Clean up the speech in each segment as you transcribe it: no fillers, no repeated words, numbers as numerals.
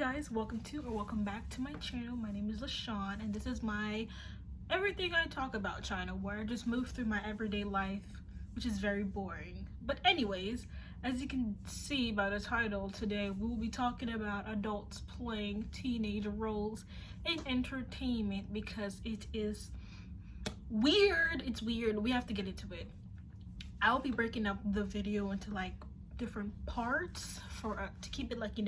guys, welcome back to my channel. My name is LaShawn and this is my everything I talk about channel, where I just move through my everyday life, which is very boring. But anyways, as you can see by the title, today we will be talking about adults playing teenage roles in entertainment because it is weird. It's weird. We have to get into it. I'll be breaking up the video into like different parts for to keep it like,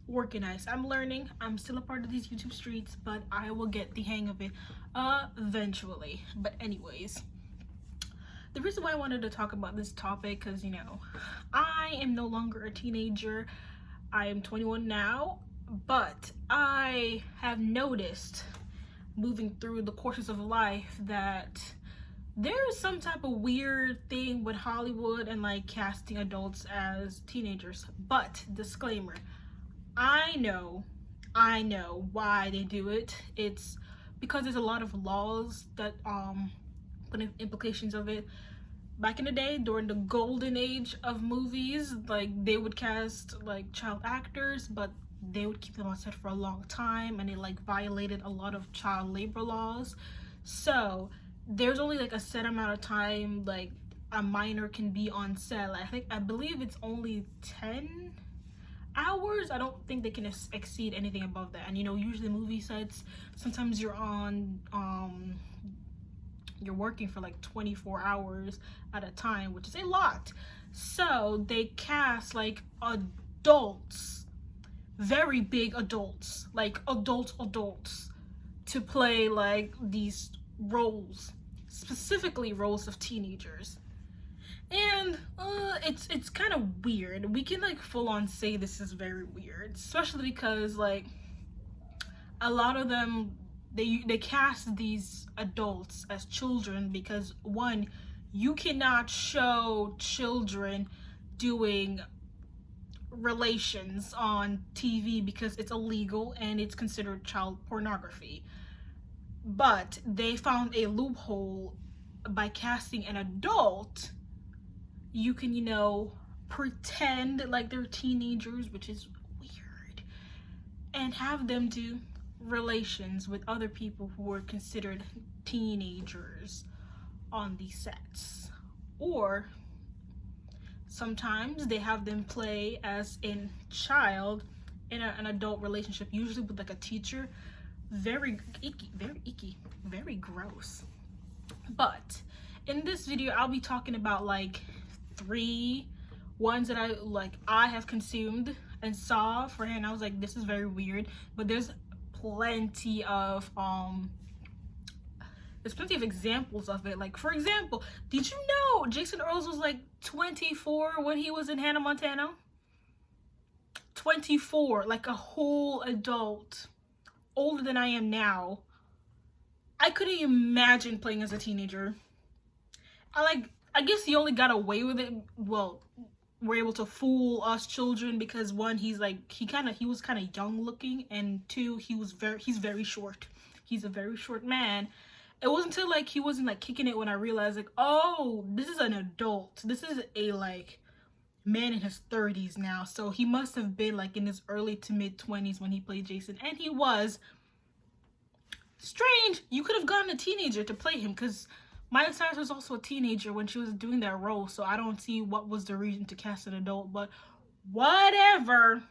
organized. I'm learning. I'm still a part of these YouTube streets, but I will get the hang of it eventually. But anyways, the reason why I wanted to talk about this topic, because I am no longer a teenager. I am 21 now, but I have noticed moving through the courses of life that there is some type of weird thing with Hollywood and like casting adults as teenagers. But disclaimer, I know why they do it. It's because there's a lot of laws that put implications of it. Back in the day, during the golden age of movies, like they would cast like child actors, but they would keep them on set for a long time, and it like violated a lot of child labor laws. So there's only like a set amount of time like a minor can be on set. I believe it's only 10 hours. I don't think they can exceed anything above that. And usually movie sets, sometimes you're on you're working for like 24 hours at a time, which is a lot. So they cast like adults, very big adults, like adults to play like these roles, specifically roles of teenagers. And it's kind of weird. We can like full on say this is very weird, especially because like a lot of them, they cast these adults as children because, one, you cannot show children doing relations on TV because it's illegal and it's considered child pornography. But they found a loophole by casting an adult. You can, pretend like they're teenagers, which is weird, and have them do relations with other people who are considered teenagers on the sets. Or sometimes they have them play as a child in an adult relationship, usually with like a teacher. Very icky, very gross. But in this video, I'll be talking about like 3 ones that I have consumed and saw for him. I was like, this is very weird. But there's plenty of examples of it. Like, for example, did you know Jason Earls was like 24 when he was in Hannah Montana? 24, like a whole adult, older than I am now. I couldn't imagine playing as a teenager. I guess he only got away with it. Well, we're able to fool us children because, one, he was kind of young looking, and 2, he's very short. He's a very short man. It wasn't until like he wasn't like kicking it when I realized like, oh, this is an adult. This is a like man in his 30s now. So he must have been like in his early to mid 20s when he played Jason, and he was. Strange. You could have gotten a teenager to play him because Miley Cyrus was also a teenager when she was doing that role, so I don't see what was the reason to cast an adult, but whatever.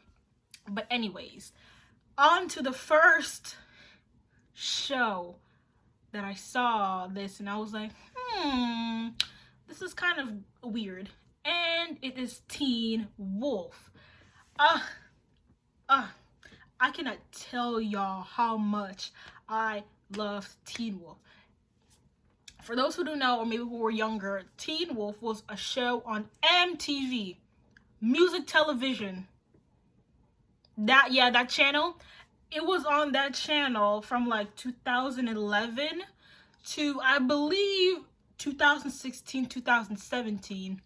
But anyways, on to the first show that I saw this, and I was like, this is kind of weird. And it is Teen Wolf. I cannot tell y'all how much I love Teen Wolf. For those who don't know, or maybe who were younger, Teen Wolf was a show on MTV, music television. That channel. It was on that channel from like 2011 to, I believe, 2016, 2017.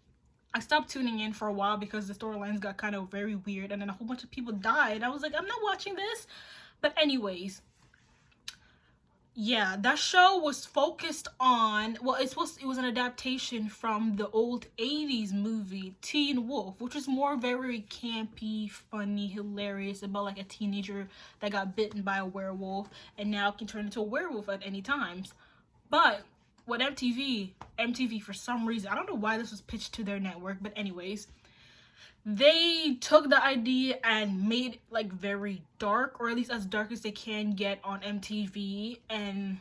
I stopped tuning in for a while because the storylines got kind of very weird, and then a whole bunch of people died. I was like, I'm not watching this. But anyways, Yeah, that show was focused on, well, it was an adaptation from the old 80s movie Teen Wolf, which is more very campy, funny, hilarious, about like a teenager that got bitten by a werewolf and now can turn into a werewolf at any times. But what MTV for some reason, I don't know why this was pitched to their network, but anyways, they took the idea and made it like very dark, or at least as dark as they can get on MTV, and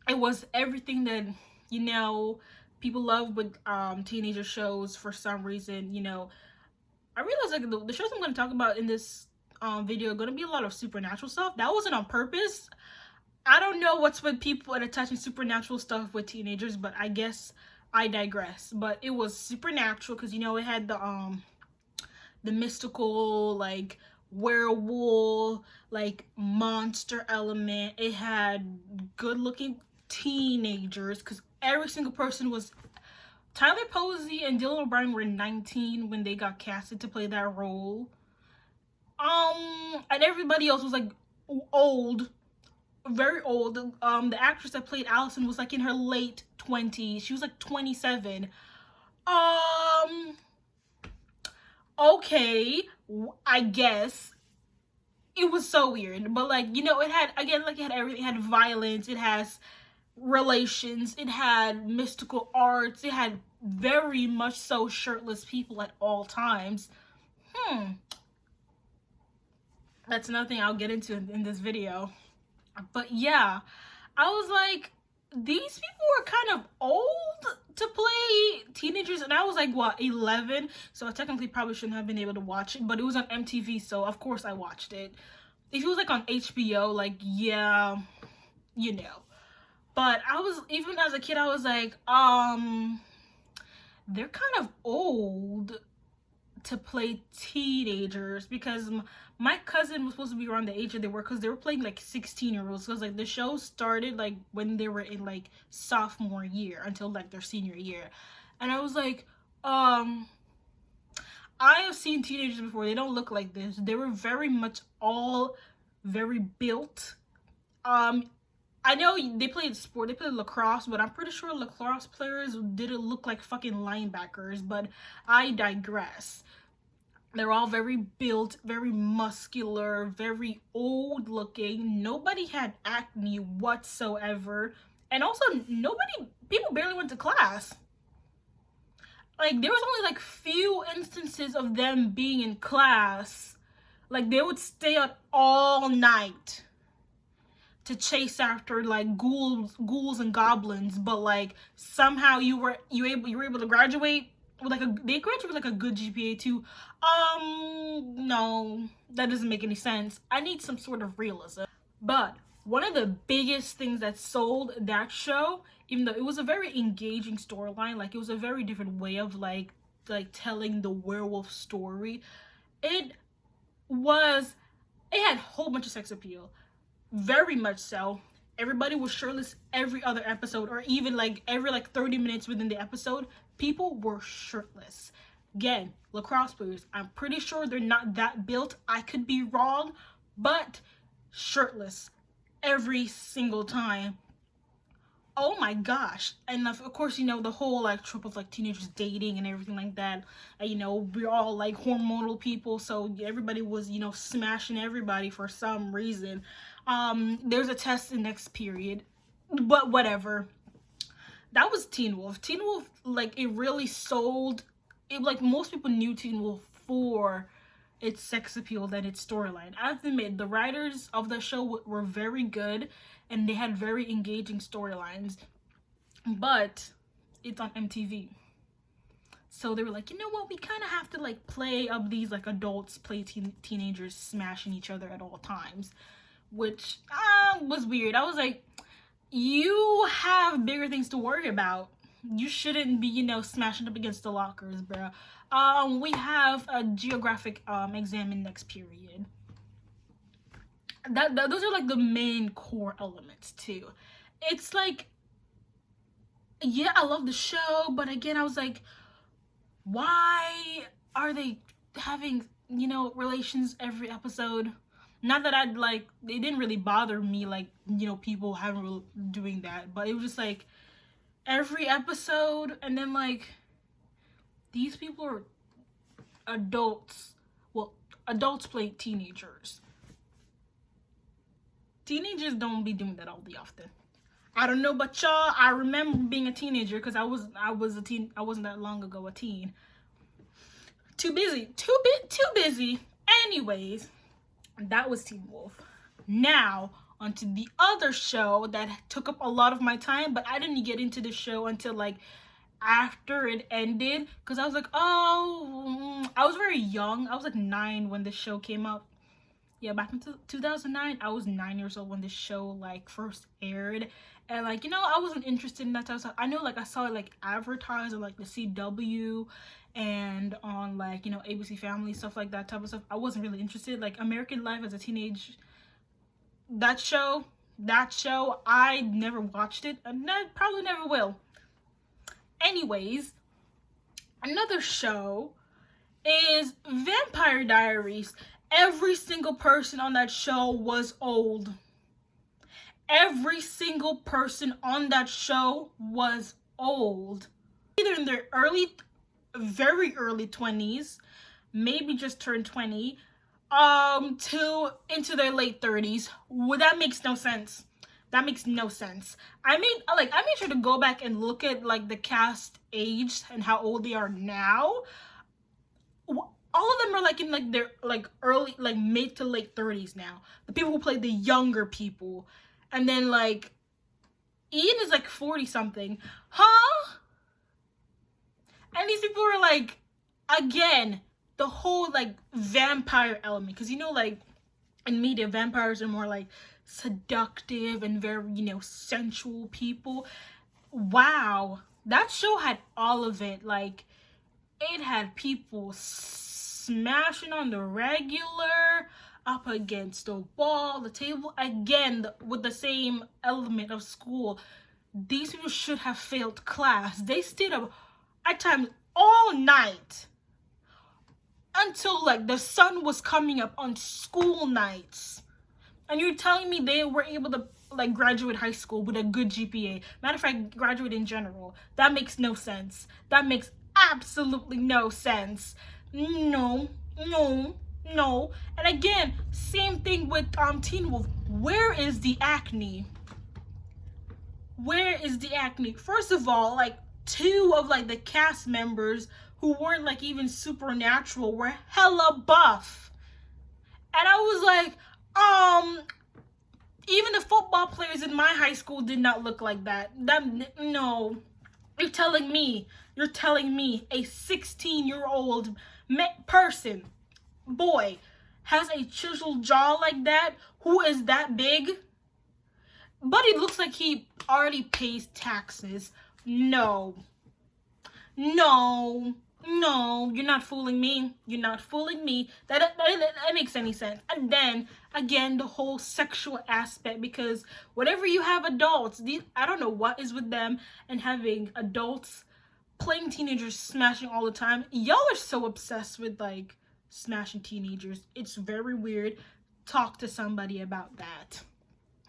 it was everything that, you know, people love with teenager shows for some reason. You know, I realized like the shows I'm going to talk about in this video are going to be a lot of supernatural stuff. That wasn't on purpose. I don't know what's with people and attaching supernatural stuff with teenagers, but I guess I digress. But it was supernatural because, you know, it had the mystical, like, werewolf, like, monster element. It had good looking teenagers because every single person was, Tyler Posey and Dylan O'Brien were 19 when they got casted to play that role. And everybody else was like old, very old. The actress that played Allison was like in her late 20s. She was like 27. Okay, I guess. It was so weird, but like, you know, it had, again, like, it had everything. It had violence, it has relations, it had mystical arts, it had very much so shirtless people at all times. That's another thing I'll get into in this video. But yeah, I was like, these people were kind of old to play teenagers, and I was like, what, 11? So I technically probably shouldn't have been able to watch it, but it was on MTV, so of course I watched it. If it was like on HBO, like, yeah, you know. But I was, even as a kid, I was like, they're kind of old to play teenagers, because my cousin was supposed to be around the age that they were, because they were playing like 16-year-olds, because like the show started like when they were in like sophomore year until like their senior year. And I was like, I have seen teenagers before, they don't look like this. They were very much all very built. I know they played sport, they played lacrosse, but I'm pretty sure lacrosse players didn't look like fucking linebackers, but I digress. They're all very built, very muscular, very old looking. Nobody had acne whatsoever. And also, people barely went to class. Like, there was only like few instances of them being in class. Like, they would stay up all night to chase after like ghouls and goblins, but like somehow you were able to graduate with like they graduated with like a good GPA too. No, that doesn't make any sense. I need some sort of realism. But one of the biggest things that sold that show, even though it was a very engaging storyline, like it was a very different way of like telling the werewolf story, it had a whole bunch of sex appeal. Very much so. Everybody was shirtless every other episode, or even like every like 30 minutes within the episode, people were shirtless. Again, lacrosse players, I'm pretty sure they're not that built. I could be wrong, but shirtless every single time. Oh my gosh. And of course, you know, the whole like trope of like teenagers dating and everything like that. You know, we're all like hormonal people, so everybody was, you know, smashing everybody for some reason. There's a test in next period, but whatever. That was Teen Wolf. Teen Wolf, like, it really sold it. Like, most people knew Teen Wolf for its sex appeal than its storyline. I have to admit, the writers of the show were very good, and they had very engaging storylines, but it's on MTV. So they were like, you know what, we kind of have to like play up these like adults play teenagers smashing each other at all times, which was weird. I was like, you have bigger things to worry about. You shouldn't be, you know, smashing up against the lockers, bro. We have a geographic exam in next period. Those are like the main core elements too. It's like, yeah, I love the show, but again, I was like, why are they having, you know, relations every episode? Not that I'd like, it didn't really bother me, like, you know, people haven't really doing that, but it was just like every episode, and then like these people are adults. Well, adults play teenagers. Teenagers don't be doing that all the often. I don't know, but y'all, I remember being a teenager because I was a teen. I wasn't that long ago a teen. Too busy. Too busy. Anyways, that was Teen Wolf. Now, onto the other show that took up a lot of my time, but I didn't get into the show until like after it ended, because I was like, oh, I was very young. I was like 9 when the show came out. Yeah, back in 2009, I was 9 years old when this show like first aired, and like, you know, I wasn't interested in that type of stuff. I know, like, I saw it like advertised on like the CW and on like, you know, ABC Family, stuff like that type of stuff. I wasn't really interested. Like American Life as a teenage, that show, I never watched it, and I probably never will. Anyways, another show is Vampire Diaries. Every single person on that show was old. Every single person on that show was old. Either in their very early 20s, maybe just turned 20, to into their late 30s. Well, that makes no sense. That makes no sense. I made sure to go back and look at like the cast age and how old they are now. All of them are like in like their like early, like mid to late 30s now. The people who played the younger people. And then like Ian is like 40 something. Huh? And these people are like, again, the whole like vampire element. Because, you know, like in media, vampires are more like seductive and very, you know, sensual people. Wow. That show had all of it. Like, it had people smashing on the regular, up against the wall, the table, again, with the same element of school. These people should have failed class. They stayed up at times all night until like the sun was coming up on school nights. And you're telling me they were able to like graduate high school with a good GPA. Matter of fact, graduate in general. That makes no sense. That makes absolutely no sense. No. And again, same thing with Teen Wolf. Where is the acne? Where is the acne? First of all, like 2 of like the cast members who weren't like even supernatural were hella buff. And I was like, even the football players in my high school did not look like that. No. You're telling me a 16-year-old person, boy, has a chiseled jaw like that, who is that big, but it looks like he already pays taxes. No, you're not fooling me. That makes any sense. And then again, the whole sexual aspect, because whatever you have adults, I don't know what is with them and having adults playing teenagers smashing all the time. Y'all are so obsessed with like smashing teenagers. It's very weird. Talk to somebody about that.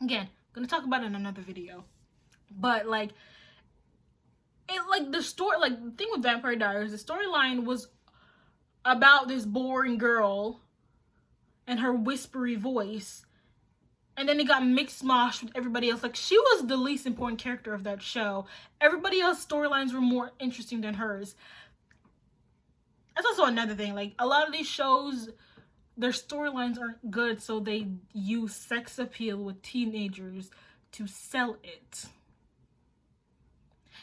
Again, gonna talk about it in another video. But like, it like the story, like the thing with Vampire Diaries, the storyline was about this boring girl and her whispery voice, and then it got mixed mosh with everybody else. Like, she was the least important character of that show. Everybody else's storylines were more interesting than hers. That's also another thing. Like, a lot of these shows, their storylines aren't good, so they use sex appeal with teenagers to sell it.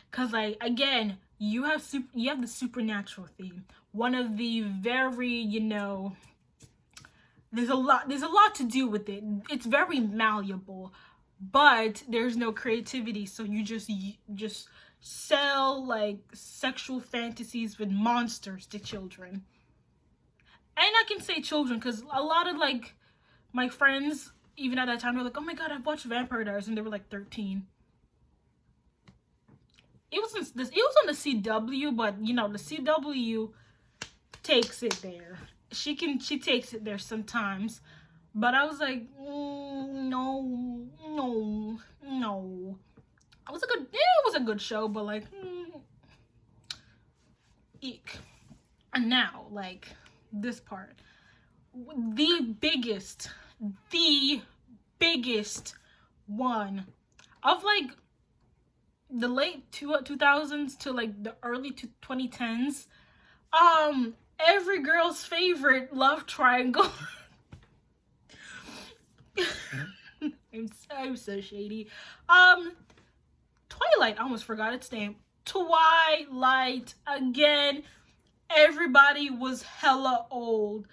Cause like, again, you have the supernatural theme. One of the very, you know, there's a lot to do with it. It's very malleable, but there's no creativity, so you just sell like sexual fantasies with monsters to children. And I can say children because a lot of like my friends, even at that time, were like, oh my god, I've watched Vampire Diaries, and they were like 13. It was on the CW, but you know, the CW takes it there. She takes it there sometimes. But I was like, no, no, no. It was a good show, but like, eek. And now, like, this part, the biggest one of like the late 2000s to like the early 2010s. Every girl's favorite love triangle. I'm so shady. Twilight, I almost forgot its name. Twilight again. Everybody was hella old.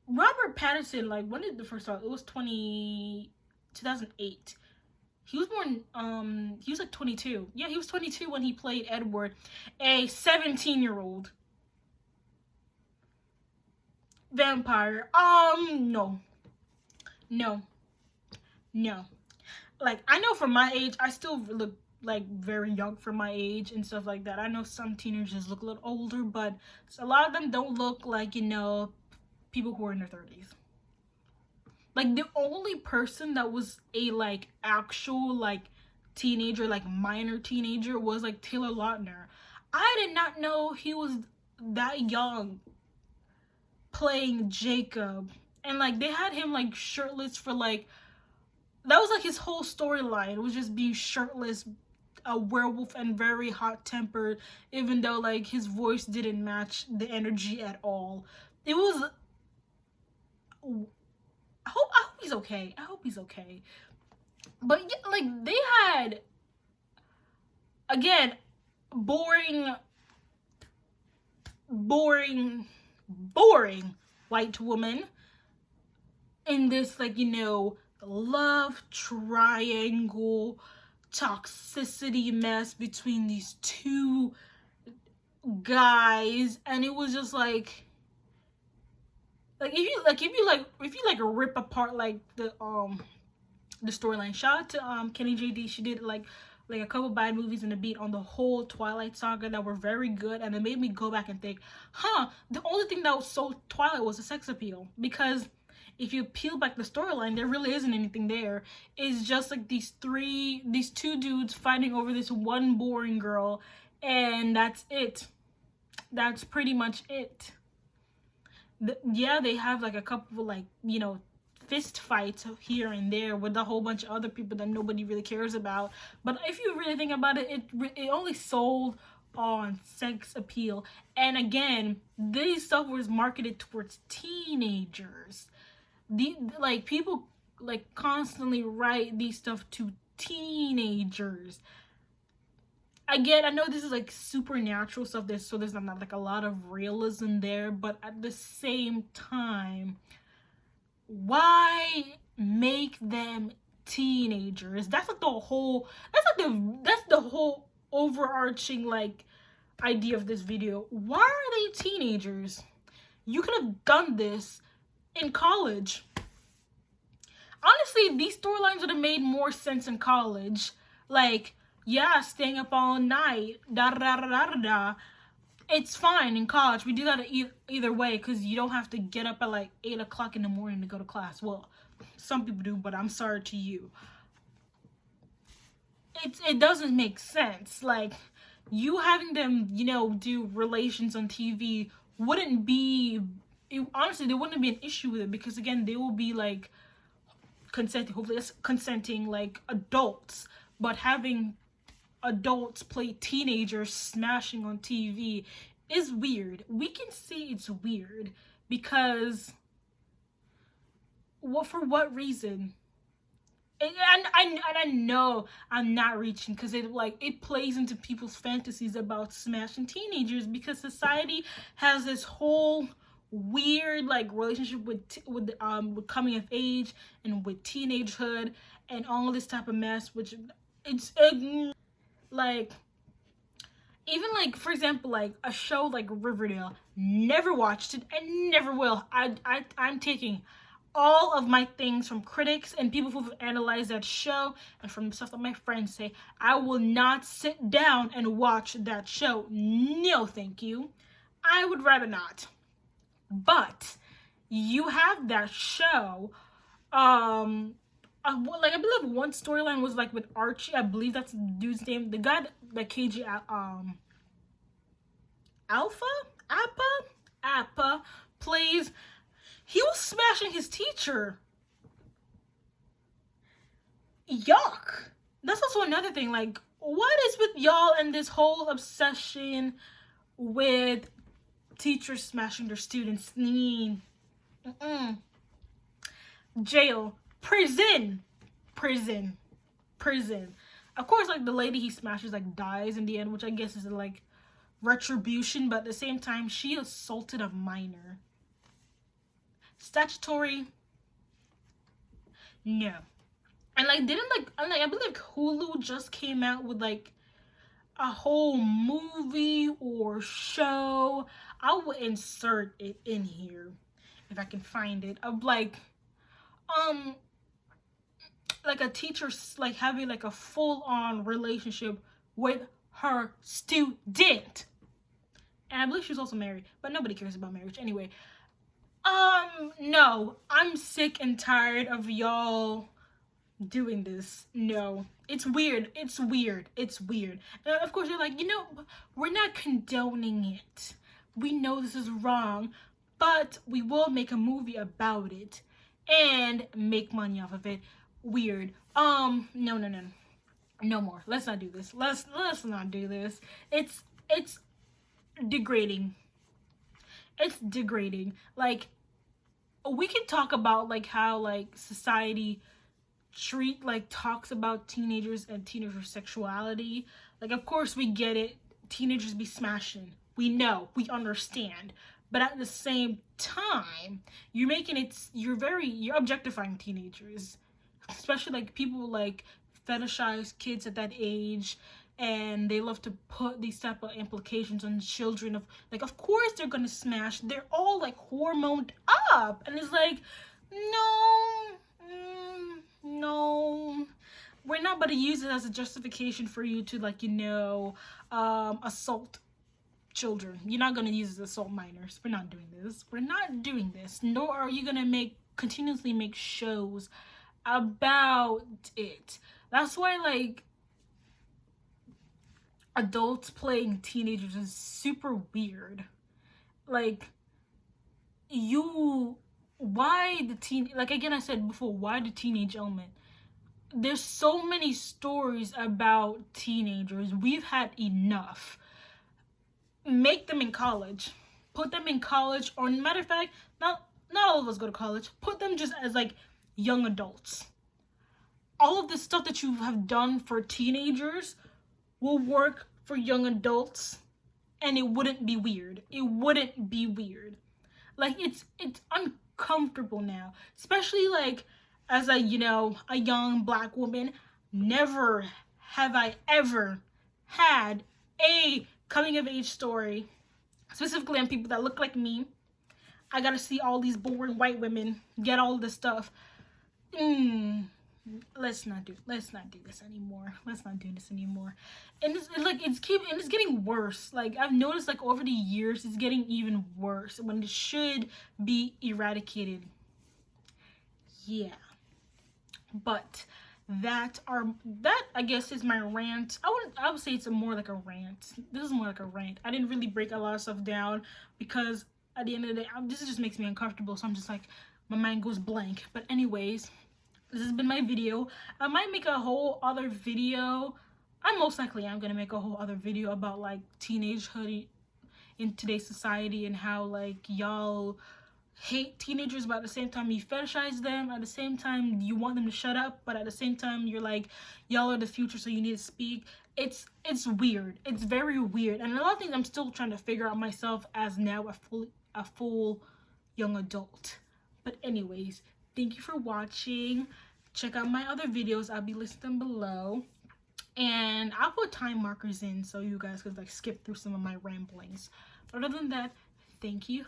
Robert Pattinson, like, when did the first start? It was 2008. He was born, he was like 22. Yeah, he was 22 when he played Edward, a 17-year-old vampire. No. Like, I know for my age, I still look like very young for my age and stuff like that. I know some teenagers look a little older, but a lot of them don't look like, you know, people who are in their 30s. Like, the only person that was a like actual like teenager, like minor teenager, was like Taylor Lautner. I did not know he was that young playing Jacob. And like, they had him like shirtless for like, that was like his whole storyline. It was just being shirtless, a werewolf, and very hot tempered, even though like his voice didn't match the energy at all. It was, I hope he's okay. I hope he's okay. But yeah, like, they had, again, boring white woman in this, like, you know, love triangle toxicity mess between these two guys. And it was just like if you rip apart like the storyline. Shout out to Kenny JD. She did like a couple bad movies and a beat on the whole Twilight saga that were very good, and it made me go back and think, the only thing that was so Twilight was the sex appeal. Because if you peel back the storyline, there really isn't anything there. It's just like these two dudes fighting over this one boring girl, and that's it. That's pretty much it. Yeah, they have like a couple of, like, you know, fist fights here and there with a whole bunch of other people that nobody really cares about. But if you really think about it, it only sold on sex appeal. And again, this stuff was marketed towards teenagers. Like, people like constantly write these stuff to teenagers. Again, I know this is like supernatural stuff, so there's not like a lot of realism there, but at the same time, why make them teenagers? That's like the whole overarching like idea of this video. Why are they teenagers? You could have done this in college. Honestly, these storylines would have made more sense in college. Like, yeah, staying up all night, it's fine in college. We do that either way, because you don't have to get up at like 8 o'clock in the morning to go to class. Well, some people do, but I'm sorry to you. It doesn't make sense. Like, you having them, you know, do relations on TV wouldn't be, honestly, there wouldn't be an issue with it, because again, they will be like consenting like adults. But having adults play teenagers smashing on TV is weird. We can say it's weird because, for what reason? And I know I'm not reaching, because it plays into people's fantasies about smashing teenagers, because society has this whole weird like relationship with coming of age and with teenagehood and all this type of mess, which it's like, even like, for example, like a show like Riverdale, never watched it and never will. I'm taking all of my things from critics and people who've analyzed that show and from stuff that my friends say. I will not sit down and watch that show. No, thank you. I would rather not. But you have that show. Like I believe one storyline was like with Archie. I believe that's the dude's name. The guy that KG Alpha Appa plays. He was smashing his teacher. Yuck. That's also another thing. Like, what is with y'all and this whole obsession with teachers smashing their students? Jail, prison. Of course, like the lady he smashes like dies in the end, which I guess is like retribution, but at the same time, she assaulted a minor. Statutory, no. And like I believe Hulu just came out with like a whole movie or show. I will insert it in here if I can find it, of like a teacher like having like a full-on relationship with her student. And I believe she was also married, but nobody cares about marriage anyway. No, I'm sick and tired of y'all doing this. No, it's weird. And of course you're like, we're not condoning it. We know this is wrong, but we will make a movie about it and make money off of it. Weird. No more. Let's not do this. Let's not do this. It's degrading. It's degrading. Like, we can talk about like how like society talks about teenagers and teenager sexuality. Like, of course we get it. Teenagers be smashing. We know. We understand. But at the same time, you're objectifying teenagers. Especially like people like fetishize kids at that age, and they love to put these type of implications on children of like, of course they're gonna smash. They're all like hormoned up, and it's like, no, we're not about to use it as a justification for you to like, assault children. You're not gonna use it as assault minors. We're not doing this. Nor are you gonna continuously make shows about it. That's why like adults playing teenagers is super weird. Like, why the again I said before, why the teenage element? There's so many stories about teenagers. We've had enough. Make them in college. Put them in college, or matter of fact, not all of us go to college. Put them just as like young adults. All of the stuff that you have done for teenagers will work for young adults, and it wouldn't be weird. Like, it's uncomfortable now, especially like as a young Black woman. Never have I ever had a coming of age story, specifically on people that look like me. I gotta see all these boring white women get all this stuff. Let's not do this anymore. And it's getting worse. Like, I've noticed like over the years it's getting even worse when it should be eradicated. Yeah. But that I guess is my rant. I would say it's more like a rant. This is more like a rant. I didn't really break a lot of stuff down because at the end of the day, this just makes me uncomfortable. So I'm just like, my mind goes blank. But anyways, this has been my video. I might make a whole other video. I'm gonna make a whole other video about like teenagehood in today's society, and how like y'all hate teenagers, but at the same time you fetishize them. At the same time you want them to shut up, but at the same time you're like, y'all are the future, so you need to speak. It's weird. It's very weird, and a lot of things I'm still trying to figure out myself as now a full young adult. But anyways, thank you for watching. Check out my other videos. I'll be listing them below. And I'll put time markers in so you guys could like skip through some of my ramblings. But other than that, thank you.